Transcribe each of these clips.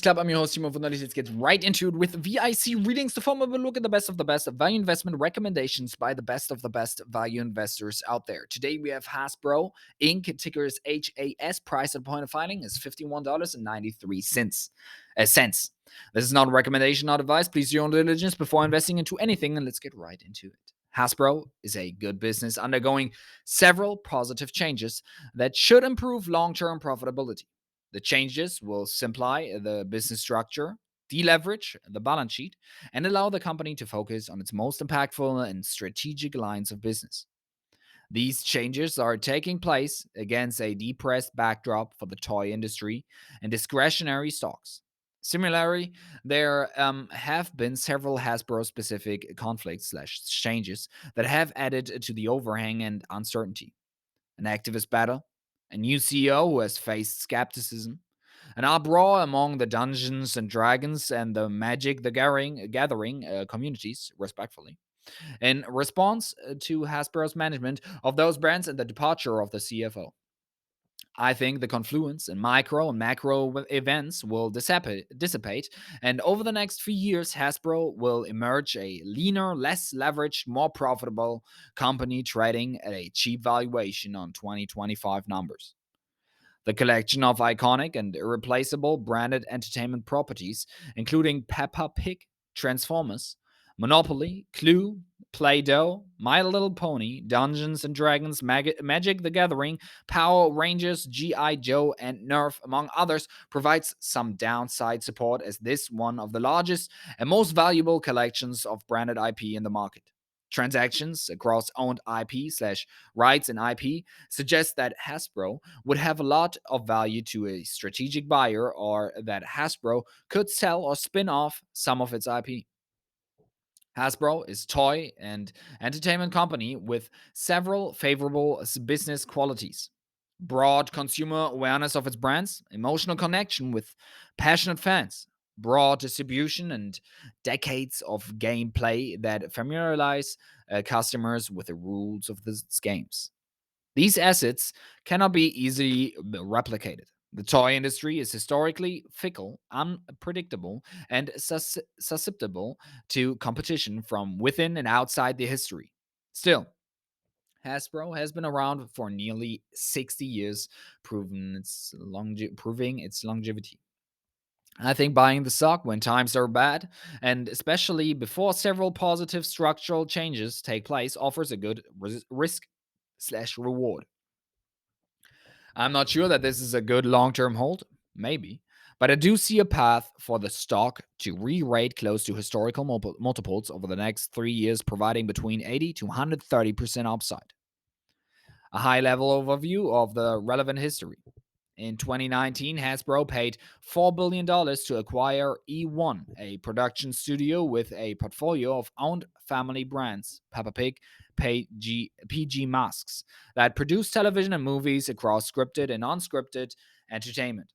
Club. I'm your host, Timo Wunderlich. Let's get right into it with VIC readings. The form of a look at the best value investment recommendations by the best of the best value investors out there. Today we have HASBRO Inc. Ticker is HAS. Price at point of filing is $51.93. Cents. This is not a recommendation, not advice. Please do your own diligence before investing into anything, and let's get right into it. HASBRO is a good business undergoing several positive changes that should improve long-term profitability. The changes will simplify the business structure, deleverage the balance sheet, and allow the company to focus on its most impactful and strategic lines of business. These changes are taking place against a depressed backdrop for the toy industry and discretionary stocks. Similarly, there have been several Hasbro-specific conflicts/changes that have added to the overhang and uncertainty. An activist battle, a new CEO who has faced skepticism, an uproar among the Dungeons and Dragons and the Magic the Gathering communities, respectfully, in response to Hasbro's management of those brands and the departure of the CFO. I think the confluence in micro and macro events will dissipate, and over the next few years, Hasbro will emerge a leaner, less leveraged, more profitable company trading at a cheap valuation on 2025 numbers. The collection of iconic and irreplaceable branded entertainment properties, including Peppa Pig, Transformers, Monopoly, Clue, Play Doh, My Little Pony, Dungeons and Dragons, Magic the Gathering, Power Rangers, G.I. Joe, and Nerf, among others, provides some downside support as this one of the largest and most valuable collections of branded IP in the market. Transactions across owned IP/rights and IP suggest that Hasbro would have a lot of value to a strategic buyer, or that Hasbro could sell or spin off some of its IP. Hasbro is toy and entertainment company with several favorable business qualities. Broad consumer awareness of its brands, emotional connection with passionate fans, broad distribution, and decades of gameplay that familiarize customers with the rules of its games. These assets cannot be easily replicated. The toy industry is historically fickle, unpredictable, and susceptible to competition from within and outside the history. Still, Hasbro has been around for nearly 60 years, proving its longevity. I think buying the stock when times are bad, and especially before several positive structural changes take place, offers a good risk/reward. I'm not sure that this is a good long term hold, maybe, but I do see a path for the stock to re rate close to historical multiples over the next 3 years, providing between 80 to 130% upside. A high level overview of the relevant history. In 2019, Hasbro paid $4 billion to acquire E1, a production studio with a portfolio of owned family brands, Peppa Pig, PG Masks, that produce television and movies across scripted and unscripted entertainment.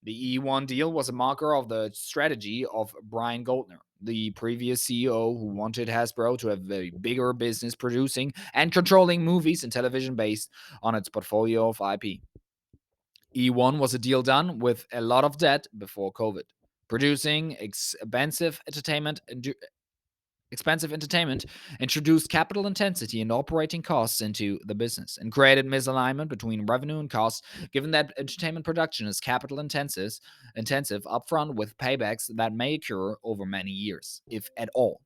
The E1 deal was a marker of the strategy of Brian Goldner, the previous CEO who wanted Hasbro to have a bigger business producing and controlling movies and television based on its portfolio of IP. E1 was a deal done with a lot of debt before COVID, producing expensive entertainment introduced capital intensity and operating costs into the business and created misalignment between revenue and costs, given that entertainment production is capital intensive upfront with paybacks that may occur over many years, if at all.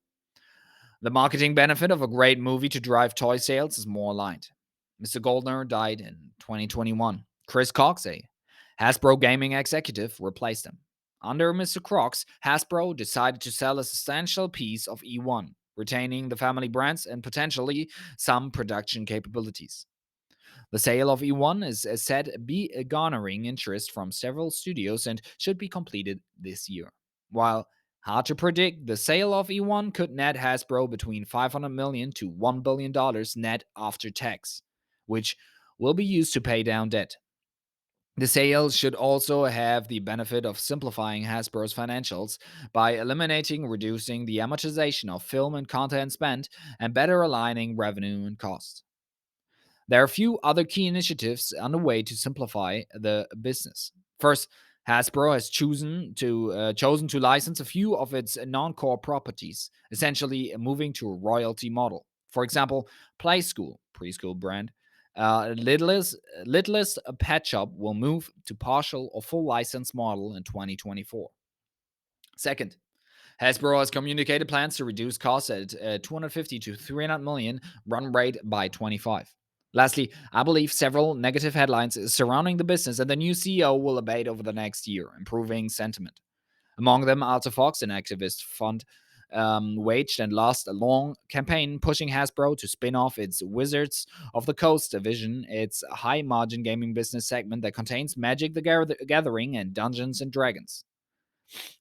The marketing benefit of a great movie to drive toy sales is more aligned. Mr. Goldner died in 2021. Chris Cox, a Hasbro gaming executive, replaced him. Under Mr. Cox, Hasbro decided to sell a substantial piece of E1, retaining the family brands and potentially some production capabilities. The sale of E1 is said be garnering interest from several studios and should be completed this year. While hard to predict, the sale of E1 could net Hasbro between $500 million to $1 billion net after tax, which will be used to pay down debt. The sale should also have the benefit of simplifying Hasbro's financials by reducing the amortization of film and content spent and better aligning revenue and costs. There are a few other key initiatives underway to simplify the business. First, Hasbro has chosen to license a few of its non-core properties, essentially moving to a royalty model. For example, Play School, preschool brand, Littlest Pet Shop will move to partial or full license model in 2024. Second, Hasbro has communicated plans to reduce costs at 250 to 300 million run rate by 25. Lastly, I believe several negative headlines surrounding the business and the new CEO will abate over the next year, improving sentiment. Among them, Alta Fox, an activist fund, waged and lost a long campaign pushing Hasbro to spin off its Wizards of the Coast division, its high margin gaming business segment that contains Magic the Gathering and Dungeons and Dragons.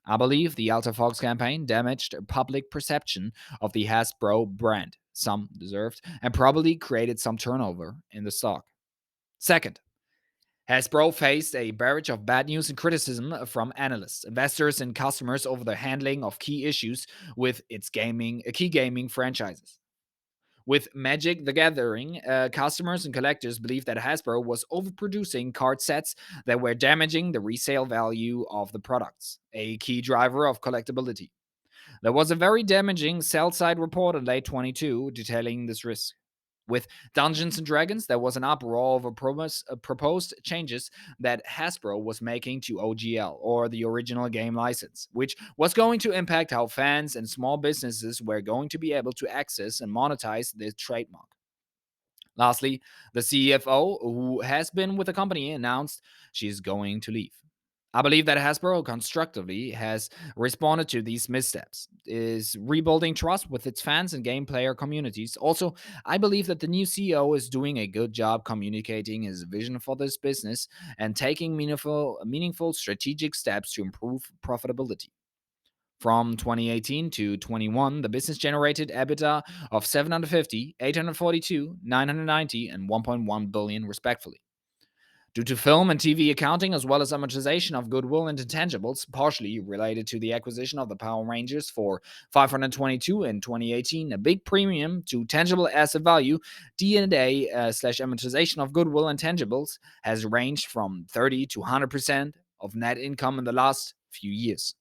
I believe the Alta Fox campaign damaged public perception of the Hasbro brand, some deserved, and probably created some turnover in the stock. Second, Hasbro faced a barrage of bad news and criticism from analysts, investors, and customers over the handling of key issues with its key gaming franchises. With Magic the Gathering, customers and collectors believed that Hasbro was overproducing card sets that were damaging the resale value of the products, a key driver of collectability. There was a very damaging sell side report in late 22 detailing this risk. With Dungeons and Dragons, there was an uproar over proposed changes that Hasbro was making to OGL, or the original game license, which was going to impact how fans and small businesses were going to be able to access and monetize the trademark. Lastly, the CFO, who has been with the company, announced she's going to leave. I believe that Hasbro constructively has responded to these missteps, is rebuilding trust with its fans and game player communities. Also, I believe that the new CEO is doing a good job communicating his vision for this business and taking meaningful strategic steps to improve profitability. From 2018 to 21, the business generated EBITDA of 750, 842, 990, and 1.1 billion respectively. Due to film and TV accounting, as well as amortization of goodwill and intangibles, partially related to the acquisition of the Power Rangers for 522 in 2018, a big premium to tangible asset value, D&A slash amortization of goodwill and intangibles has ranged from 30 to 100% of net income in the last few years.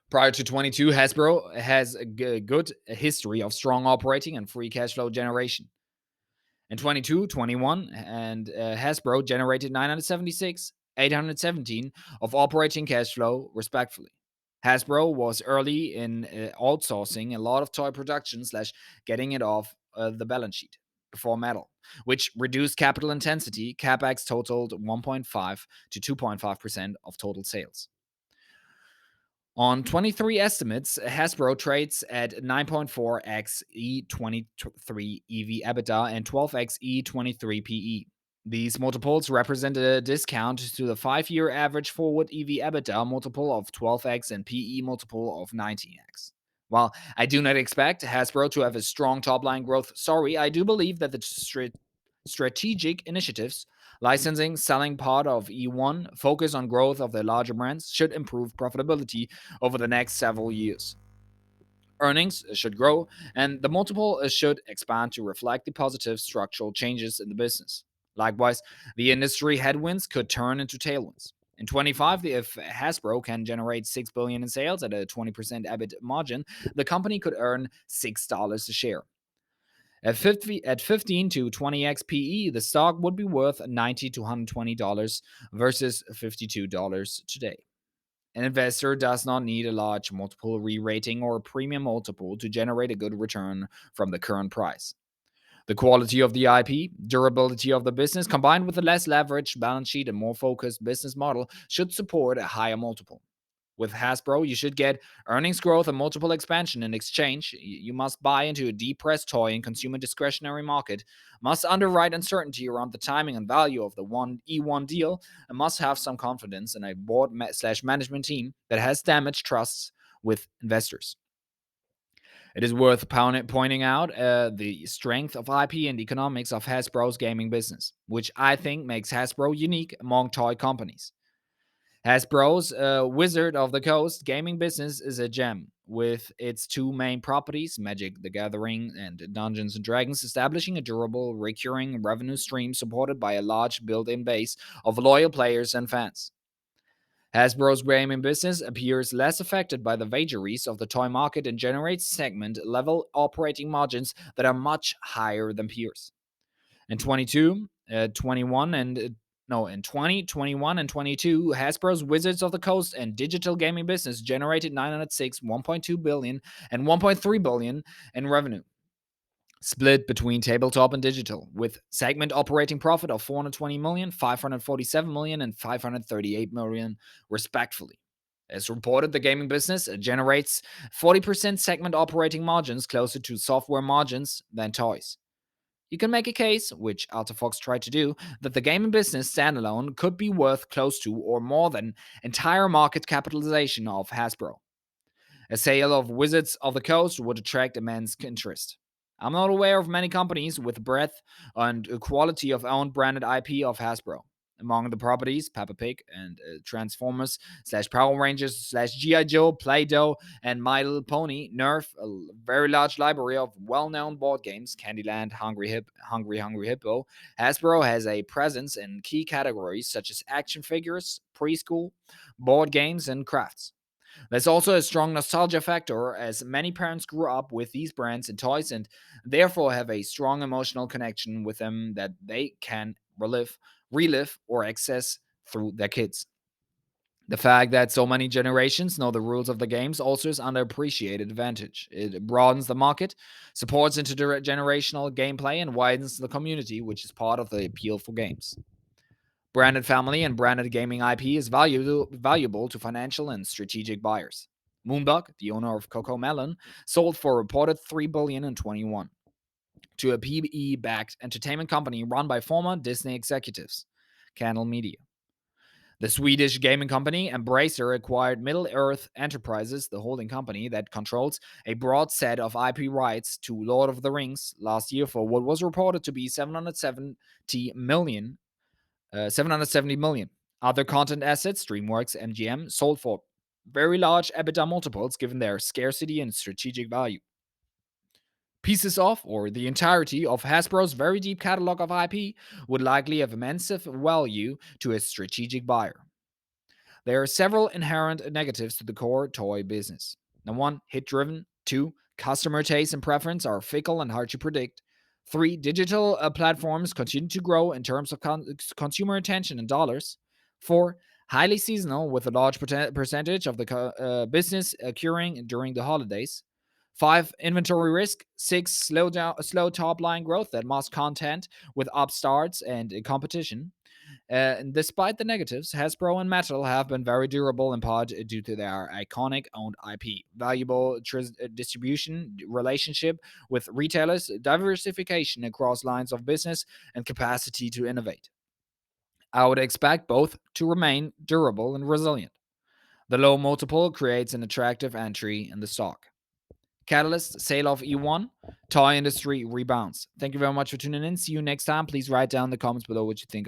Prior to 22, Hasbro has a good history of strong operating and free cash flow generation. In 22, 21, and Hasbro generated 976, 817 of operating cash flow, respectively. Hasbro was early in outsourcing a lot of toy production slash getting it off the balance sheet before metal, which reduced capital intensity. CapEx totaled 1.5 to 2.5% of total sales. On 23 estimates, Hasbro trades at 9.4x E23 EV EBITDA and 12x E23 PE. These multiples represent a discount to the 5-year average forward EV EBITDA multiple of 12x and PE multiple of 19x. While I do not expect Hasbro to have a strong top-line growth story, I do believe that the strategic initiatives, licensing, selling part of E1, focus on growth of their larger brands, should improve profitability over the next several years. Earnings should grow, and the multiple should expand to reflect the positive structural changes in the business. Likewise, the industry headwinds could turn into tailwinds. In 25, if Hasbro can generate $6 billion in sales at a 20% EBIT margin, the company could earn $6 a share. At 15 to 20x PE, the stock would be worth $90 to $120 versus $52 today. An investor does not need a large multiple re-rating or a premium multiple to generate a good return from the current price. The quality of the IP, durability of the business, combined with a less leveraged balance sheet and more focused business model, should support a higher multiple. With Hasbro, you should get earnings growth and multiple expansion. In exchange, you must buy into a depressed toy and consumer discretionary market, must underwrite uncertainty around the timing and value of the E1 deal, and must have some confidence in a board slash management team that has damaged trusts with investors. It is worth pointing out the strength of IP and economics of Hasbro's gaming business, which I think makes Hasbro unique among toy companies. Hasbro's Wizard of the Coast gaming business is a gem, with its two main properties, Magic the Gathering and Dungeons and Dragons, establishing a durable, recurring revenue stream supported by a large built-in base of loyal players and fans. Hasbro's gaming business appears less affected by the vagaries of the toy market and generates segment level operating margins that are much higher than peers. In 2021 and 22, Hasbro's Wizards of the Coast and digital gaming business generated 906, 1.2 billion, and 1.3 billion in revenue, split between tabletop and digital, with segment operating profit of 420 million, 547 million, and 538 million, respectively. As reported, the gaming business generates 40% segment operating margins, closer to software margins than toys. You can make a case, which AltaFox tried to do, that the gaming business standalone could be worth close to or more than entire market capitalization of Hasbro. A sale of Wizards of the Coast would attract immense interest. I'm not aware of many companies with breadth and quality of owned branded IP of Hasbro. Among the properties, Peppa Pig and Transformers / Power Rangers / G.I. Joe, Play-Doh, and My Little Pony, Nerf, a very large library of well-known board games, Candyland, Hungry Hippo. Hasbro has a presence in key categories such as action figures, preschool, board games, and crafts. There's also a strong nostalgia factor, as many parents grew up with these brands and toys and therefore have a strong emotional connection with them that they can relive, or access through their kids. The fact that so many generations know the rules of the games also is underappreciated advantage. It broadens the market, supports intergenerational gameplay, and widens the community, which is part of the appeal for games. Branded family and branded gaming IP is valuable to financial and strategic buyers. Moonbug, the owner of Coco Melon, sold for a reported $3 billion in 21 to a PE-backed entertainment company run by former Disney executives, Candle Media. The Swedish gaming company Embracer acquired Middle-earth Enterprises, the holding company that controls a broad set of IP rights to Lord of the Rings, last year for what was reported to be 770 million. Other content assets, DreamWorks, MGM, sold for very large EBITDA multiples given their scarcity and strategic value. Pieces of, or the entirety of Hasbro's very deep catalog of IP would likely have immense value to a strategic buyer. There are several inherent negatives to the core toy business. Number one, hit driven. Two, customer taste and preference are fickle and hard to predict. Three, digital platforms continue to grow in terms of consumer attention in dollars. Four, highly seasonal with a large percentage of the business occurring during the holidays. Five, inventory risk. Six, slow top line growth that must contend with upstarts and competition. And despite the negatives, Hasbro and Mattel have been very durable in part due to their iconic owned IP, valuable distribution relationship with retailers, diversification across lines of business, and capacity to innovate. I would expect both to remain durable and resilient. The low multiple creates an attractive entry in the stock. Catalyst, sale of E1, toy industry rebounds. Thank you very much for tuning in. See you next time. Please write down in the comments below what you think of